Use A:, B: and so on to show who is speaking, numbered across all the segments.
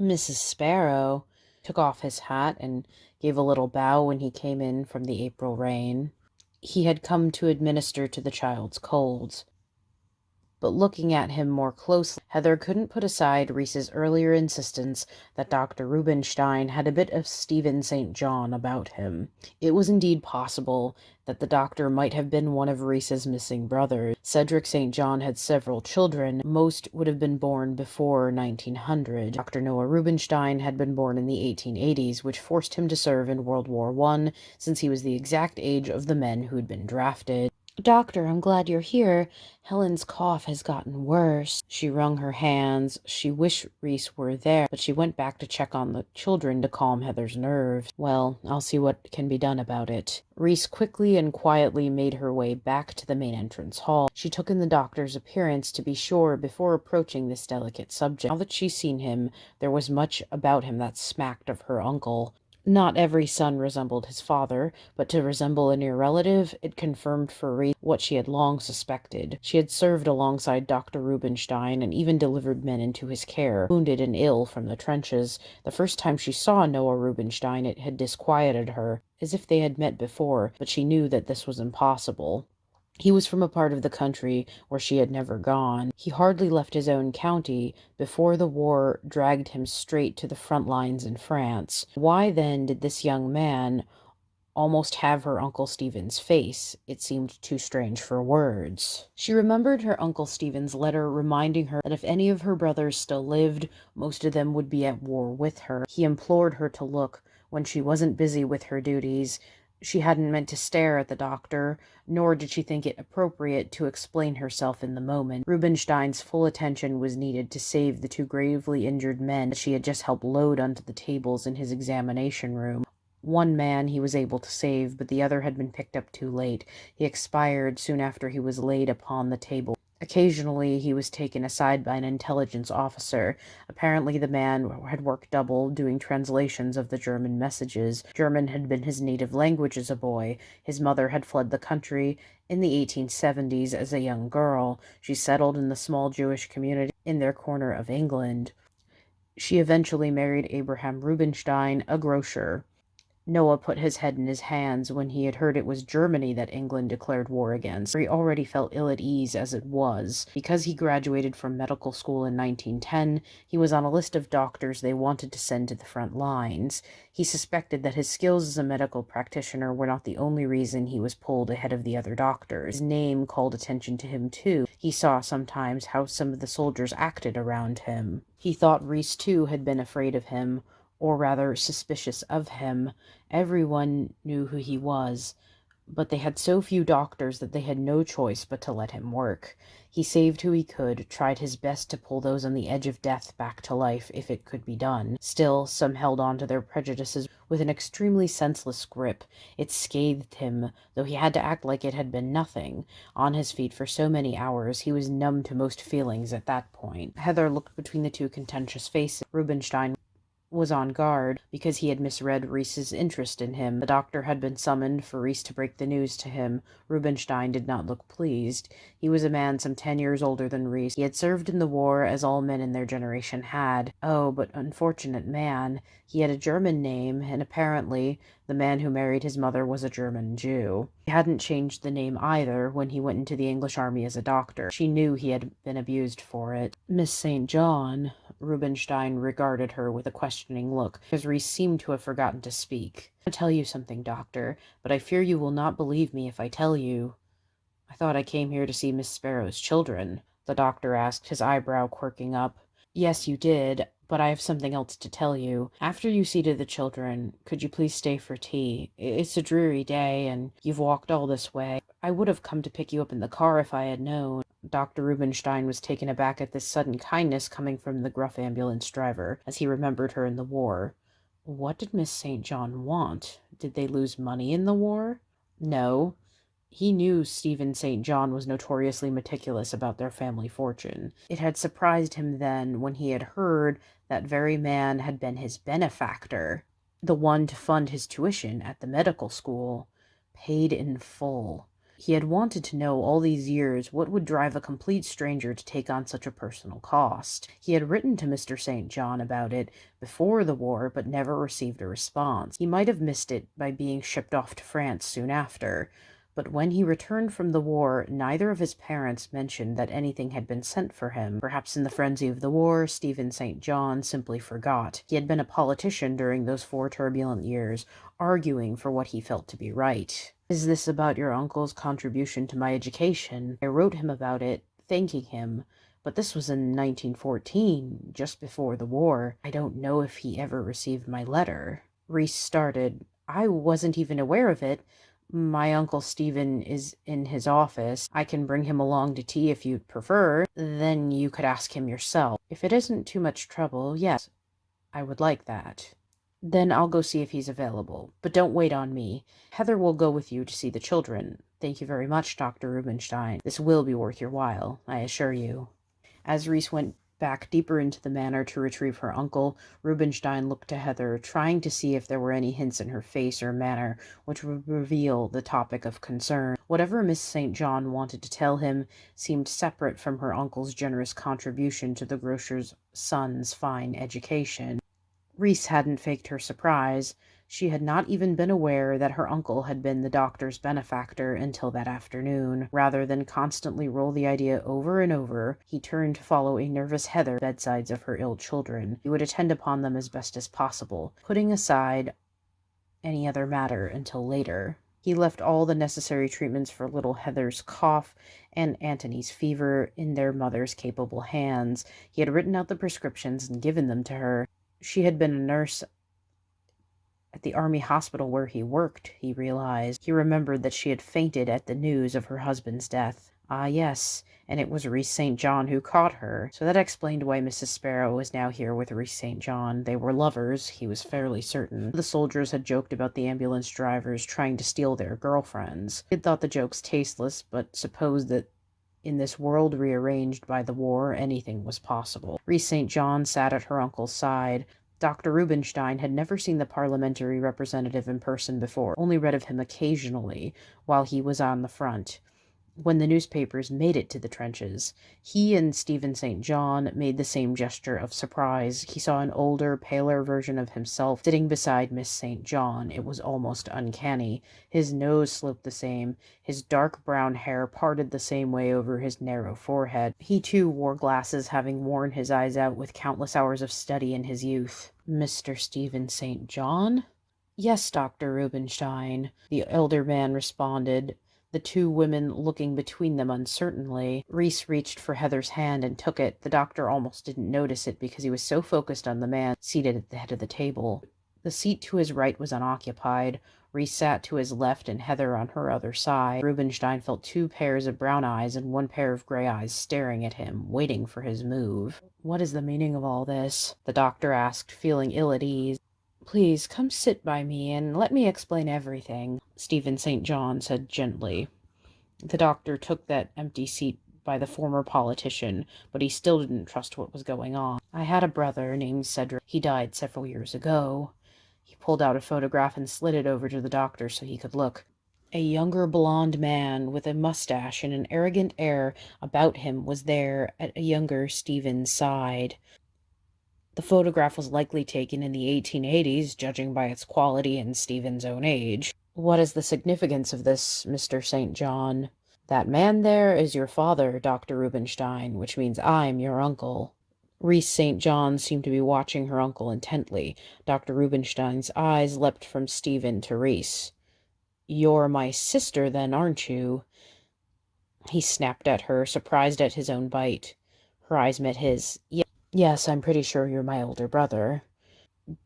A: Mrs. Sparrow took off his hat and gave a little bow when he came in from the April rain. He had come to administer to the child's colds. But looking at him more closely, Heather couldn't put aside Reese's earlier insistence that Dr. Rubinstein had a bit of Stephen St. John about him. It was indeed possible that the doctor might have been one of Reese's missing brothers. Cedric St. John had several children. Most would have been born before 1900. Dr. Noah Rubinstein had been born in the 1880s, which forced him to serve in World War I, since he was the exact age of the men who'd been drafted. "Doctor, I'm glad you're here. Helen's cough has gotten worse." She wrung her hands. She wished Reese were there, but she went back to check on the children to calm Heather's nerves. "Well, I'll see what can be done about it." Reese quickly and quietly made her way back to the main entrance hall. She took in the doctor's appearance to be sure before approaching this delicate subject. Now that she'd seen him, there was much about him that smacked of her uncle. Not every son resembled his father, but to resemble a near relative, it confirmed for Reese what she had long suspected. She had served alongside Dr. Rubinstein and even delivered men into his care, wounded and ill from the trenches. The first time she saw Noah Rubinstein, it had disquieted her, as if they had met before, but she knew that this was impossible. He was from a part of the country where she had never gone. He hardly left his own county before the war dragged him straight to the front lines in France. Why then did this young man almost have her Uncle Stephen's face? It seemed too strange for words. She remembered her Uncle Stephen's letter reminding her that if any of her brothers still lived, most of them would be at war with her. He implored her to look when she wasn't busy with her duties. She hadn't meant to stare at the doctor, nor did she think it appropriate to explain herself in the moment. Rubinstein's full attention was needed to save the two gravely injured men that she had just helped load onto the tables in his examination room. One man he was able to save, but the other had been picked up too late. He expired soon after he was laid upon the table. Occasionally he was taken aside by an intelligence officer. Apparently the man had worked double, doing translations of the German messages. German had been his native language as a boy. His mother had fled the country in the 1870s as a young girl. She settled in the small Jewish community in their corner of England. She eventually married Abraham Rubinstein, a grocer. Noah put his head in his hands when he had heard it was Germany that England declared war against. He already felt ill at ease as it was. Because he graduated from medical school in 1910, he was on a list of doctors they wanted to send to the front lines. He suspected that his skills as a medical practitioner were not the only reason he was pulled ahead of the other doctors. His name called attention to him too. He saw sometimes how some of the soldiers acted around him. He thought Reese too had been afraid of him, or rather suspicious of him. Everyone knew who he was, but they had so few doctors that they had no choice but to let him work. He saved who he could, tried his best to pull those on the edge of death back to life if it could be done. Still, some held on to their prejudices with an extremely senseless grip. It scathed him, though he had to act like it had been nothing. On his feet for so many hours, he was numb to most feelings at that point. Heather looked between the two contentious faces. Rubinstein was on guard because he had misread Reese's interest in him. The doctor had been summoned for Reese to break the news to him. Rubinstein did not look pleased. He was a man some 10 years older than Reese. He had served in the war, as all men in their generation had. Oh, but unfortunate man. He had a German name, and apparently the man who married his mother was a German Jew. He hadn't changed the name either when he went into the English army as a doctor. She knew he had been abused for it. "Miss St. John," Rubinstein regarded her with a questioning look, because Reese seemed to have forgotten to speak. "I want to tell you something, doctor, but I fear you will not believe me if I tell you." "I thought I came here to see Miss Sparrow's children," the doctor asked, his eyebrow quirking up. "Yes, you did, but I have something else to tell you. After you see to the children, could you please stay for tea? It's a dreary day, and you've walked all this way. I would have come to pick you up in the car if I had known." Dr. Rubinstein was taken aback at this sudden kindness coming from the gruff ambulance driver, as he remembered her in the war. What did Miss St. John want? Did they lose money in the war? No. He knew Stephen St. John was notoriously meticulous about their family fortune. It had surprised him then when he had heard that very man had been his benefactor, the one to fund his tuition at the medical school, paid in full. He had wanted to know all these years what would drive a complete stranger to take on such a personal cost. He had written to Mr. St. John about it before the war, but never received a response. He might have missed it by being shipped off to France soon after. But when he returned from the war, neither of his parents mentioned that anything had been sent for him. Perhaps in the frenzy of the war, Stephen St. John simply forgot. He had been a politician during those 4 turbulent years, arguing for what he felt to be right. "Is this about your uncle's contribution to my education? I wrote him about it, thanking him, but this was in 1914, just before the war. I don't know if he ever received my letter." Reese started. "I wasn't even aware of it. My Uncle Stephen is in his office. I can bring him along to tea if you'd prefer. Then you could ask him yourself. If it isn't too much trouble, yes, I would like that." "Then I'll go see if he's available. But don't wait on me. Heather will go with you to see the children. Thank you very much, Dr. Rubinstein. This will be worth your while, I assure you." As Reese went back deeper into the manor to retrieve her uncle, Rubinstein looked to Heather, trying to see if there were any hints in her face or manner which would reveal the topic of concern. Whatever Miss St. John wanted to tell him seemed separate from her uncle's generous contribution to the grocer's son's fine education. Reese hadn't faked her surprise. She had not even been aware that her uncle had been the doctor's benefactor until that afternoon. Rather than constantly roll the idea over and over, he turned to follow a nervous Heather to the bedsides of her ill children. He would attend upon them as best as possible, putting aside any other matter until later. He left all the necessary treatments for little Heather's cough and Antony's fever in their mother's capable hands. He had written out the prescriptions and given them to her. She had been a nurse at the army hospital where he worked, he realized. He remembered that she had fainted at the news of her husband's death. Ah, yes, and it was Reese St. John who caught her. So that explained why Mrs. Sparrow was now here with Reese St. John. They were lovers, he was fairly certain. The soldiers had joked about the ambulance drivers trying to steal their girlfriends. He had thought the jokes tasteless, but supposed that in this world rearranged by the war, anything was possible. Reese St. John sat at her uncle's side. Dr. Rubinstein had never seen the parliamentary representative in person before, only read of him occasionally while he was on the front, when the newspapers made it to the trenches. He and Stephen St. John made the same gesture of surprise. He saw an older, paler version of himself sitting beside Miss St. John. It was almost uncanny. His nose sloped the same, his dark brown hair parted the same way over his narrow forehead. He too wore glasses, having worn his eyes out with countless hours of study in his youth. "Mr. Stephen St. John?" "Yes, Dr. Rubinstein," the elder man responded, the 2 women looking between them uncertainly. Reese reached for Heather's hand and took it. The doctor almost didn't notice it because he was so focused on the man seated at the head of the table. The seat to his right was unoccupied. Reese sat to his left and Heather on her other side. Rubinstein felt 2 pairs of brown eyes and 1 pair of gray eyes staring at him, waiting for his move. "What is the meaning of all this?" the doctor asked, feeling ill at ease. "Please come sit by me and let me explain everything," Stephen St. John said gently. The doctor took that empty seat by the former politician, but he still didn't trust what was going on. "I had a brother named Cedric. He died several years ago." He pulled out a photograph and slid it over to the doctor so he could look. A younger blond man with a mustache and an arrogant air about him was there at a younger Stephen's side. The photograph was likely taken in the 1880s, judging by its quality and Stephen's own age. "What is the significance of this, Mr. St. John?" "That man there is your father, Dr. Rubinstein, which means I'm your uncle." Reese St. John seemed to be watching her uncle intently. Dr. Rubinstein's eyes leapt from Stephen to Reese. "You're my sister, then, aren't you?" He snapped at her, surprised at his own bite. Her eyes met his. Yes, I'm pretty sure you're my older brother."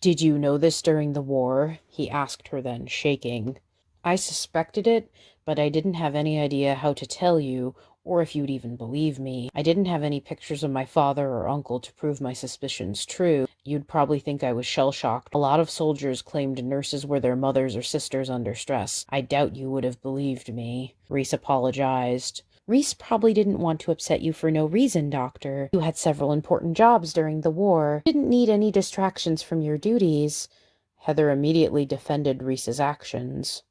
A: "Did you know this during the war?" he asked her then, shaking. "I suspected it, but I didn't have any idea how to tell you, or if you'd even believe me. I didn't have any pictures of my father or uncle to prove my suspicions true. You'd probably think I was shell-shocked. A lot of soldiers claimed nurses were their mothers or sisters under stress. I doubt you would have believed me." Reese apologized. "Reese probably didn't want to upset you for no reason, Doctor. You had several important jobs during the war. You didn't need any distractions from your duties." Heather immediately defended Reese's actions.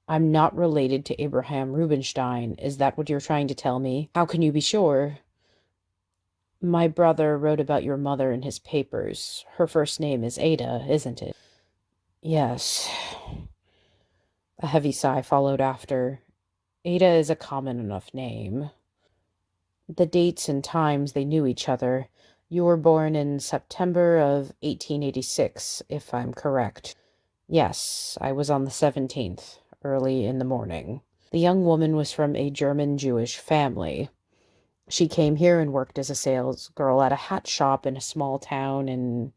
A: I'm not related to Abraham Rubinstein. Is that what you're trying to tell me? How can you be sure? My brother wrote about your mother in his papers. Her first name is Ada, isn't it? Yes. A heavy sigh followed after. Ada is a common enough name. The dates and times they knew each other. You were born in September of 1886, if I'm correct. Yes, I was on the 17th, early in the morning. The young woman was from a German Jewish family. She came here and worked as a sales girl at a hat shop in a small town in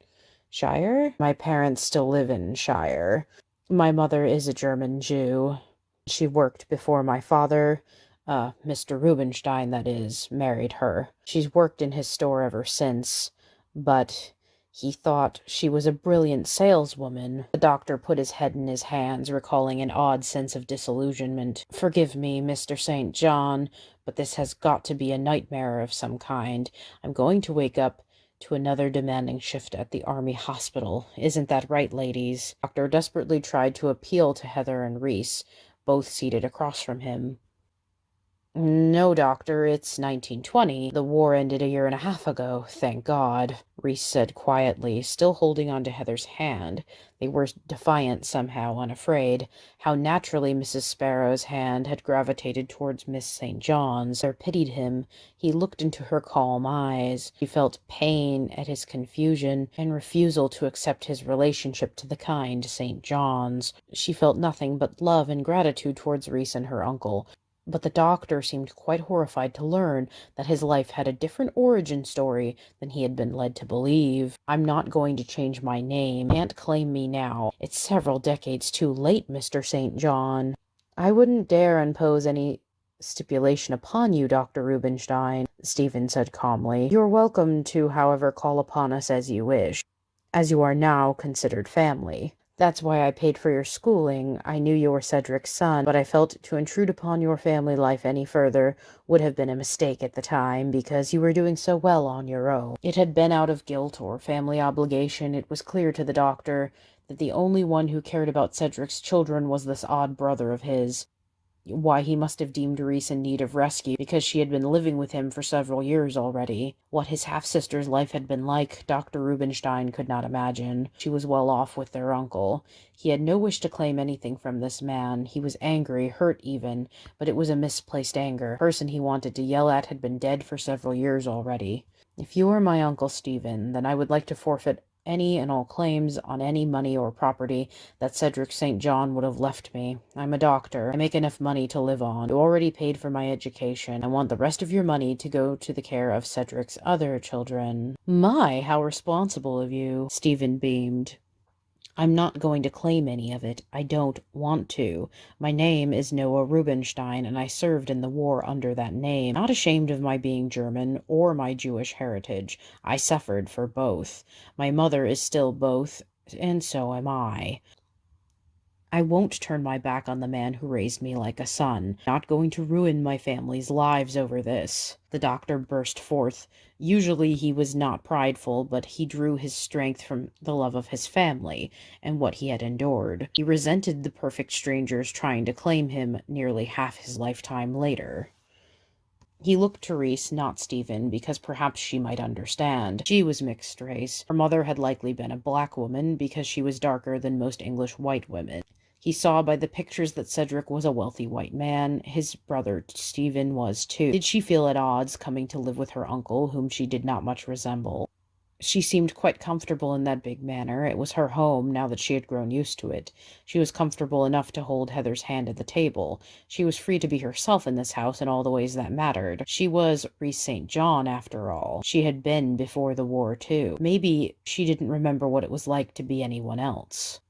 A: Shire. My parents still live in Shire. My mother is a German Jew. She worked before my father, Mr. Rubinstein, that is, married her. She's worked in his store ever since, but he thought she was a brilliant saleswoman. The doctor put his head in his hands, recalling an odd sense of disillusionment. Forgive me, Mr. St. John, but this has got to be a nightmare of some kind. I'm going to wake up to another demanding shift at the army hospital. Isn't that right, ladies? The doctor desperately tried to appeal to Heather and Reese, both seated across from him. No, Doctor, it's 1920. The war ended a year and a half ago, thank God, Reese said quietly, still holding on to Heather's hand. They were defiant somehow, unafraid. How naturally Mrs. Sparrow's hand had gravitated towards Miss St. John's. Heather pitied him. He looked into her calm eyes. She felt pain at his confusion and refusal to accept his relationship to the kind St. John's. She felt nothing but love and gratitude towards Reese and her uncle. But the doctor seemed quite horrified to learn that his life had a different origin story than he had been led to believe. I'm not going to change my name. You can't claim me now. It's several decades too late, Mr. St. John. I wouldn't dare impose any stipulation upon you, Dr. Rubinstein, Stephen said calmly. You're welcome to, however, call upon us as you wish, as you are now considered family. That's why I paid for your schooling. I knew you were Cedric's son, but I felt to intrude upon your family life any further would have been a mistake at the time, because you were doing so well on your own. It had been out of guilt or family obligation. It was clear to the doctor that the only one who cared about Cedric's children was this odd brother of his. Why, he must have deemed Reese in need of rescue, because she had been living with him for several years already. What his half-sister's life had been like, Dr. Rubinstein could not imagine. She was well off with their uncle. He had no wish to claim anything from this man. He was angry, hurt even, but it was a misplaced anger. The person he wanted to yell at had been dead for several years already. If you were my Uncle Stephen, then I would like to forfeit any and all claims on any money or property that Cedric St. John would have left me. I'm a doctor. I make enough money to live on. You already paid for my education. I want the rest of your money to go to the care of Cedric's other children. My, how responsible of you, Stephen beamed. I'm not going to claim any of it. I don't want to. My name is Noah Rubinstein, and I served in the war under that name. Not ashamed of my being German or my Jewish heritage. I suffered for both. My mother is still both, and so am I. I won't turn my back on the man who raised me like a son. Not going to ruin my family's lives over this. The doctor burst forth. Usually he was not prideful, but he drew his strength from the love of his family and what he had endured. He resented the perfect strangers trying to claim him nearly half his lifetime later. He looked to Reese, not Stephen, because perhaps she might understand. She was mixed race. Her mother had likely been a black woman, because she was darker than most English white women. He saw by the pictures that Cedric was a wealthy white man. His brother Stephen was too. Did she feel at odds coming to live with her uncle, whom she did not much resemble? She seemed quite comfortable in that big manor. It was her home, now that she had grown used to it. She was comfortable enough to hold Heather's hand at the table. She was free to be herself in this house in all the ways that mattered. She was Reese St. John, after all. She had been before the war, too. Maybe she didn't remember what it was like to be anyone else.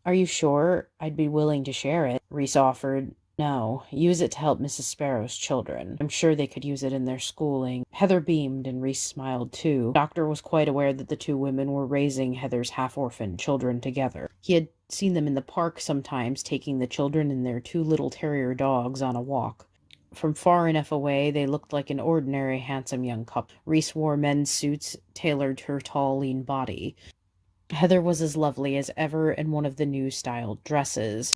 A: Are you sure? I'd be willing to share it, Reese offered. No, use it to help Mrs. Sparrow's children. I'm sure they could use it in their schooling. Heather beamed, and Reese smiled too. The doctor was quite aware that the two women were raising Heather's half-orphaned children together. He had seen them in the park sometimes, taking the children and their two little terrier dogs on a walk. From far enough away, they looked like an ordinary, handsome young couple. Reese wore men's suits tailored to her tall, lean body. Heather was as lovely as ever in one of the new-styled dresses.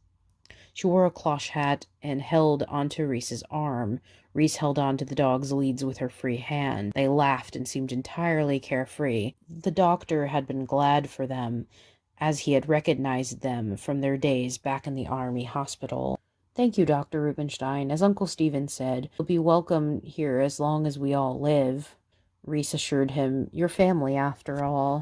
A: She wore a cloche hat and held onto Reese's arm. Reese held onto the dog's leads with her free hand. They laughed and seemed entirely carefree. The doctor had been glad for them, as he had recognized them from their days back in the army hospital. "Thank you, Dr. Rubinstein. As Uncle Stephen said, you'll be welcome here as long as we all live," Reese assured him. "Your family, after all."